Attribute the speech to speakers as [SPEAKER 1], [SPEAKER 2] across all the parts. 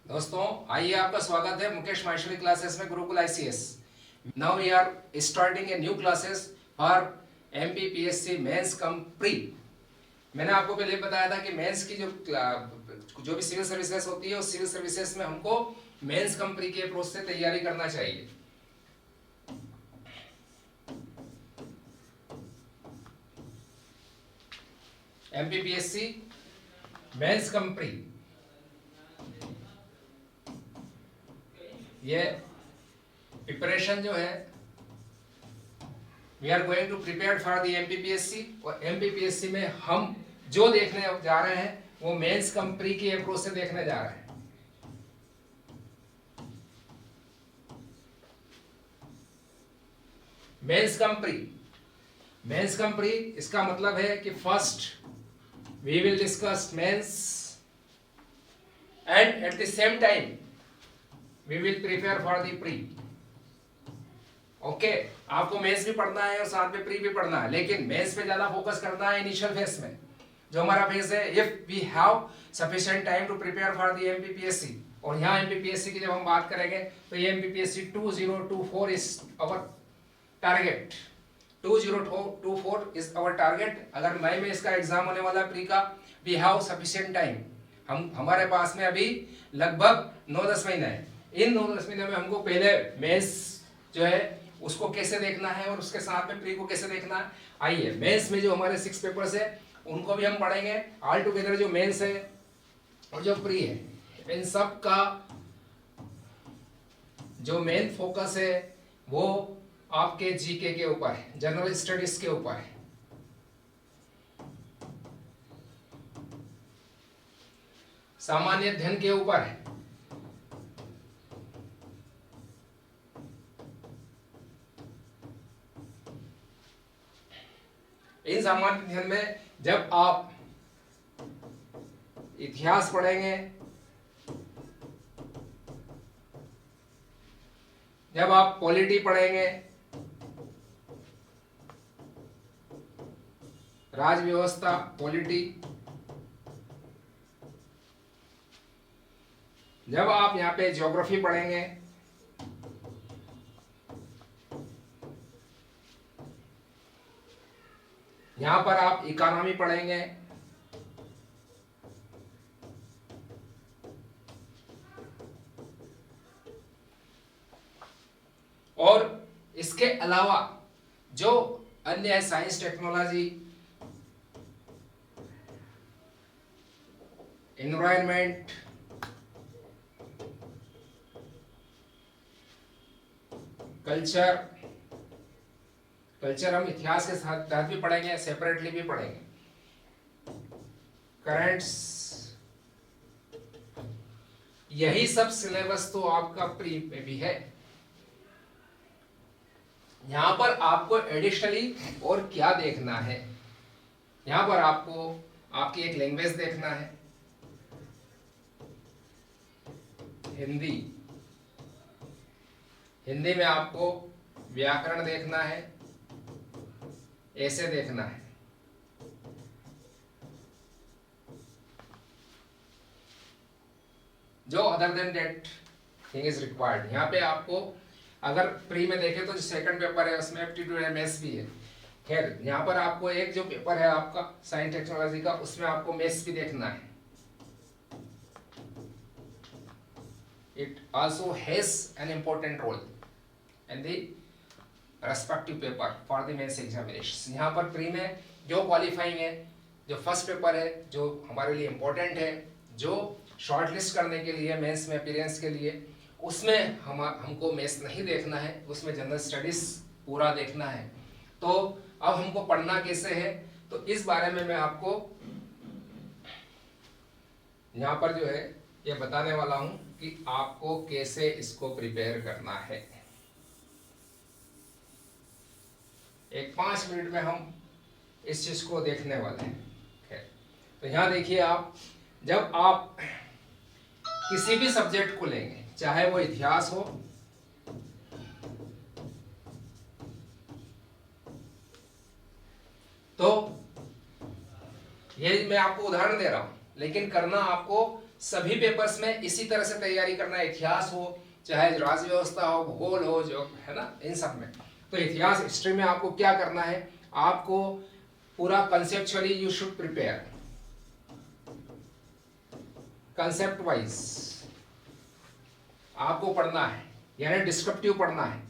[SPEAKER 1] दोस्तों आइए, आपका स्वागत है मुकेश माहेश्वरी क्लासेस में, Gurukul ICS. Now we are starting a new classes for MPPSC mains cum pre. मैंने आपको पहले बताया था कि मेंस की जो भी सिविल सर्विसेज होती है उस सिविल सर्विसेज में हमको मेंस कम प्री के अप्रोच से तैयारी करना चाहिए। एमपीपीएससी मेंस कम प्री, ये प्रिपरेशन जो है we are going to prepare for the MPPSC. और एमपीपीएससी में हम जो देखने जा रहे हैं वो मेंस कम प्री की अप्रोच से देखने जा रहे हैं। मेंस कम प्री इसका मतलब है कि first we will discuss mains and at the same time we will prepare for the pre. Okay, आपको मेंस भी पढ़ना है और साथ में प्री भी पढ़ना है, लेकिन मेंस पे ज्यादा फोकस करना है इनिशियल फेज में। जो हमारा फेज है, if we have sufficient time to prepare for the MPPSC. और यहाँ एमपीपीएससी की जब हम बात करेंगे तो ये MPPSC 2024 is our target. 2024 is our target. अगर मई में इसका एग्जाम होने वाला प्री का, वी हैव सफिशिएंट टाइम। हमारे पास में अभी लगभग 9-10 महीने है। इन 9-10 महीने में हमको पहले मेंस जो है उसको कैसे देखना है और उसके साथ में प्री को कैसे देखना है। आइए, मेंस में जो हमारे 6 पेपर्स है उनको भी हम पढ़ेंगे। ऑल टुगेदर जो मेंस है और जो प्री है, इन सब का जो मेन फोकस है वो आपके जीके के ऊपर है, जनरल स्टडीज के ऊपर है। सामान्य अध्ययन के ऊपर है। इन सामान्य अध्ययन में जब आप इतिहास पढ़ेंगे, जब आप पॉलिटी पढ़ेंगे, राज व्यवस्था पॉलिटी, जब आप यहाँ पे ज्योग्राफी पढ़ेंगे, यहां पर आप इकोनॉमी पढ़ेंगे, और इसके अलावा जो अन्य है साइंस टेक्नोलॉजी, एनवायरनमेंट, कल्चर हम इतिहास के साथ भी पढ़ेंगे, सेपरेटली भी पढ़ेंगे, करंट्स। यही सब सिलेबस तो आपका प्री में भी है। यहां पर आपको एडिशनली और क्या देखना है, यहां पर आपको आपकी एक लैंग्वेज देखना है, हिंदी में आपको व्याकरण देखना है, ऐसे देखना है। जो other than that thing is required. यहाँ पे आपको अगर प्री में देखें तो जो सेकंड पेपर है उसमें एप्टीट्यूड एमएस भी है। खैर, यहाँ पर आपको एक जो पेपर है आपका साइंस टेक्नोलॉजी का, उसमें आपको मैथ्स भी देखना है। It also has an important role in the respective paper for the mains examination. यहाँ पर प्री में जो क्वालिफाइंग है, जो फर्स्ट पेपर है, जो हमारे लिए इम्पोर्टेंट है, जो शॉर्ट लिस्ट करने के लिए मेंस में अपीयरेंस के लिए, उसमें हमको मेंस नहीं देखना है, उसमें जनरल स्टडीज पूरा देखना है। तो अब हमको पढ़ना कैसे है, तो इस बारे में मैं आपको यहाँ पर जो है ये बताने वाला हूँ कि आपको कैसे इसको प्रिपेयर करना है। एक 5 मिनट में हम इस चीज को देखने वाले हैं। तो यहां देखिए, आप जब आप किसी भी सब्जेक्ट को लेंगे, चाहे वो इतिहास हो, तो ये मैं आपको उदाहरण दे रहा हूं, लेकिन करना आपको सभी पेपर्स में इसी तरह से तैयारी करना है, इतिहास हो चाहे राज्य व्यवस्था हो, भूगोल हो, जो है ना, इन सब में। तो इतिहास हिस्ट्री में आपको क्या करना है, आपको पूरा conceptually you should prepare, concept wise आपको पढ़ना है, यानी डिस्क्रिप्टिव पढ़ना है,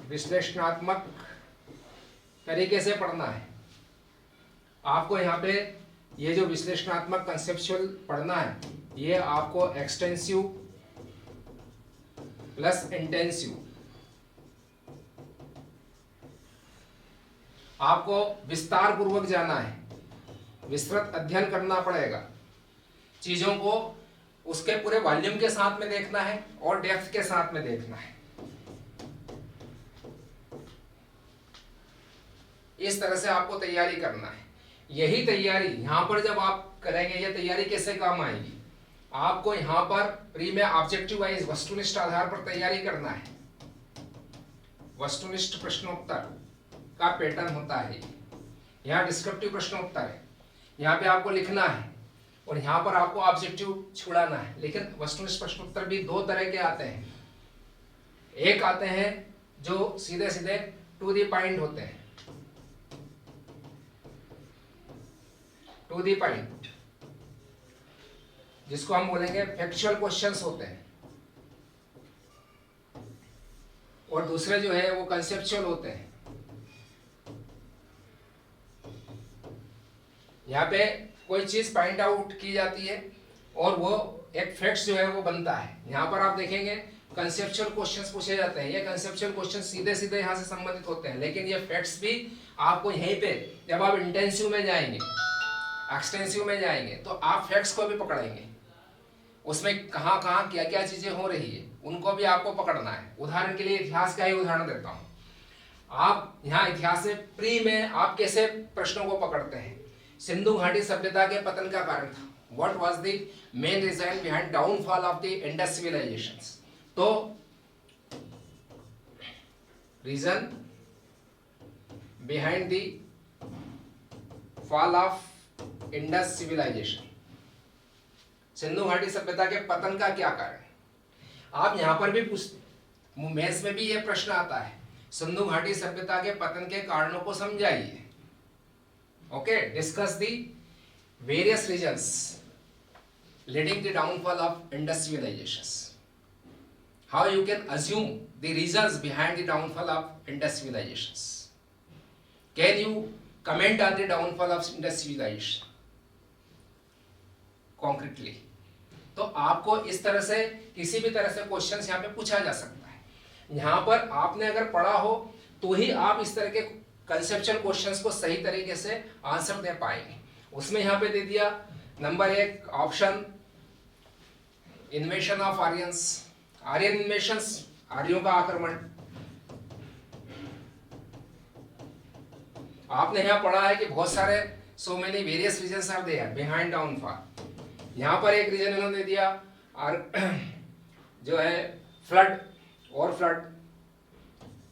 [SPEAKER 1] विश्लेषणात्मक तरीके से पढ़ना है। आपको यहाँ पे ये जो विश्लेषणात्मक कंसेप्चुअल पढ़ना है, ये आपको एक्सटेंसिव प्लस इंटेंसिव, आपको विस्तार पूर्वक जाना है, विस्तृत अध्ययन करना पड़ेगा, चीजों को उसके पूरे वॉल्यूम के साथ में देखना है और डेप्थ के साथ में देखना है। इस तरह से आपको तैयारी करना है। यही तैयारी यहां पर जब आप करेंगे, ये तैयारी कैसे काम आएगी, आपको यहां पर प्री में ऑब्जेक्टिव वाइज वस्तुनिष्ठ आधार पर तैयारी करना है। वस्तुनिष्ठ प्रश्नोत्तर का पैटर्न होता है, यहाँ डिस्क्रिप्टिव प्रश्नोत्तर है, यहाँ पे आपको लिखना है और यहाँ पर आपको ऑब्जेक्टिव छुड़ाना है। लेकिन वस्तुनिष्ठ प्रश्नोत्तर भी दो तरह के आते हैं, एक आते हैं जो सीधे सीधे टू द पॉइंट होते हैं, टू दी पॉइंट, जिसको हम बोलेंगे फैक्चुअल क्वेश्चंस होते हैं, और दूसरे जो है वो कंसेप्चुअल होते हैं। यहाँ पे कोई चीज पॉइंट आउट की जाती है और वो एक फैक्ट्स जो है वो बनता है। यहाँ पर आप देखेंगे कंसेप्चुअल क्वेश्चंस पूछे जाते हैं, ये कंसेप्चुअल क्वेश्चन सीधे सीधे यहाँ से संबंधित होते हैं, लेकिन ये फैक्ट्स भी आपको यहीं पे जब आप इंटेंसिव में जाएंगे, एक्सटेंसिव में जाएंगे, तो आप फैक्ट्स को भी पकड़ेंगे, उसमें कहाँ कहाँ क्या क्या चीजें हो रही है उनको भी आपको पकड़ना है। उदाहरण के लिए इतिहास का ही उदाहरण देता हूँ। आप यहाँ इतिहास में प्री में आप कैसे प्रश्नों को पकड़ते हैं, सिंधु घाटी सभ्यता के पतन का कारण था, what was the main reason behind downfall of the Indus civilisations. तो reason behind the fall of Indus civilisation, Sindhu घाटी सभ्यता के पतन का क्या कारण। आप यहां पर भी पूछते, मेंस में भी यह प्रश्न आता है, सिंधु घाटी सभ्यता के पतन के कारणों को समझाइए। Okay, discuss the various reasons leading the downfall of Indus civilisations, how you can assume the reasons behind the downfall of Indus civilisations, can you comment on the downfall of Indus civilisation concretely. तो आपको इस तरह से किसी भी तरह से questions यहाँ पे पूछा जा सकता है। यहाँ पर आपने अगर पढ़ा हो तो ही आप इस तरह के कंसेप्चुअल क्वेश्चंस को सही तरीके से आंसर दे पाएंगे। उसमें यहाँ पे दे दिया number 1 option, invasion of Aryans, Aryan invasions, आर्यों का आक्रमण। आपने यहाँ पढ़ा है कि बहुत सारे so many various reasons are there behind downfall. यहाँ पर एक रीजन इन्होंने दिया और जो है फ्लड और फ्लड,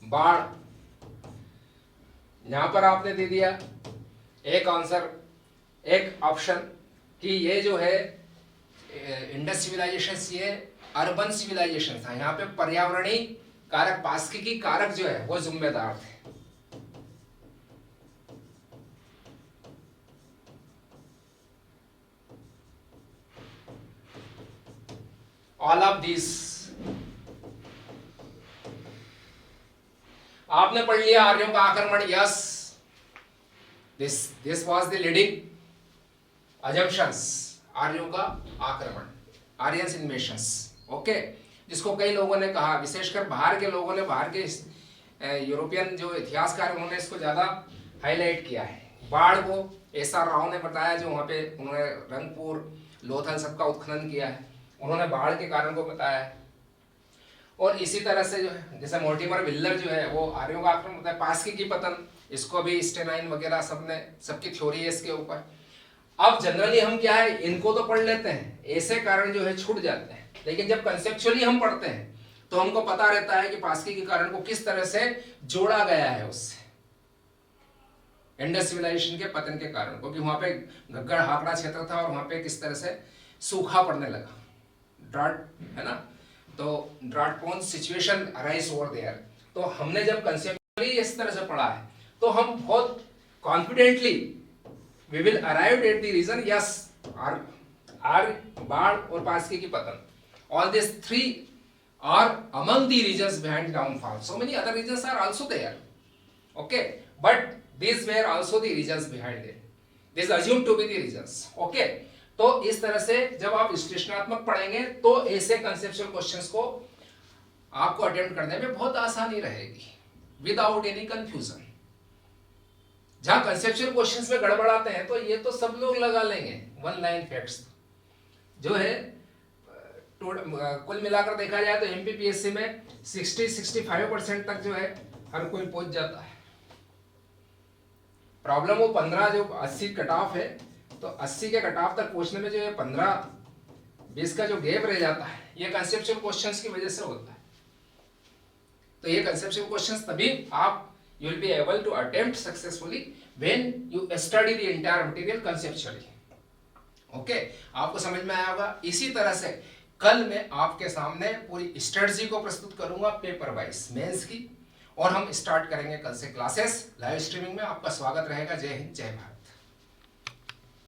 [SPEAKER 1] बाढ़। यहाँ पर आपने दे दिया एक आंसर, एक ऑप्शन कि ये जो है इंडस सिविलाइजेशन ये अर्बन सिविलाइजेशन था। यहाँ पे पर्यावरणीय कारक, पारिस्थितिकी कारक जो है वो जिम्मेदार थे। ऑल ऑफ दिस आपने पढ़ लिया। आर्यों का आक्रमण, yes, this was the leading assumptions, आर्यों का आक्रमण, आर्यंस इन्वेशंस। ओके, जिसको कई लोगों ने कहा, विशेषकर बाहर के लोगों ने, बाहर के यूरोपियन जो इतिहासकार उन्होंने इसको ज्यादा हाईलाइट किया है। बाढ़ को एस.आर. राव ने बताया, जो वहां पे उन्होंने रंगपुर, लोथल सबका उत्खनन किया है, उन्होंने बाढ़ के कारण को बताया है। और इसी तरह से जो है, जैसे मोर्टिमर विल्लर जो है वो आर्यों का आक्रमण होता है, पारिस्थितिकी की पतन, इसको भी स्टेनाइन वगैरह सबने, सबकी थ्योरी है इसके ऊपर। अब जनरली हम क्या है, इनको तो पढ़ लेते हैं, ऐसे कारण जो है छूट जाते हैं, लेकिन जब कंसेप्चुअली हम पढ़ते हैं तो हमको पता रहता है कि पारिस्थितिकी के कारण को किस तरह से जोड़ा गया है उससे। इंडस सिविलाइजेशन के पतन के कारण, क्योंकि वहां पे गग्गड़ हाकड़ा क्षेत्र था और वहां पे किस तरह से सूखा पड़ने लगा, ड्राट, है ना, तो drought prone situation arise over there. तो हमने जब कंसेप्चुअली इस तरह से पढ़ा है तो हम बहुत confidently we will arrive at the reason, yes, आर बाढ़ और पारस्की की पतन, all this three are among the reasons behind downfall. So many other reasons are also there, okay, but these were also the reasons behind it. These assumed to be the reasons, okay. तो इस तरह से जब आप विश्लेषणात्मक पढ़ेंगे तो ऐसे कंसेप्चुअल क्वेश्चंस को आपको अटेम्प्ट करने में बहुत आसानी रहेगी, विदाउट एनी कंफ्यूजन। जहां कंसेप्चुअल क्वेश्चंस में गड़बड़ आते हैं तो ये तो सब लोग लगा लेंगे, वन लाइन फैक्ट्स जो है। कुल मिलाकर देखा जाए तो एमपीपीएससी में 60-65% तक जो है हर कोई पहुंच जाता है। प्रॉब्लम वो 15 जो 80 कट ऑफ है, तो 80 के कट ऑफ तक पहुंचने में जो है 15-20 का जो गैप रह जाता है, ये कंसेप्चुअल क्वेश्चंस की वजह से होता है। तो ये कंसेप्चुअल क्वेश्चंस तभी आप you will be able to attempt successfully when you study the entire material conceptually, okay. आपको समझ में आया होगा। इसी तरह से कल मैं आपके सामने पूरी स्ट्रेटजी को प्रस्तुत करूंगा पेपर वाइज मेंस की, और हम स्टार्ट करेंगे कल से क्लासेस लाइव स्ट्रीमिंग में। आपका स्वागत रहेगा। जय हिंद, जय भारत।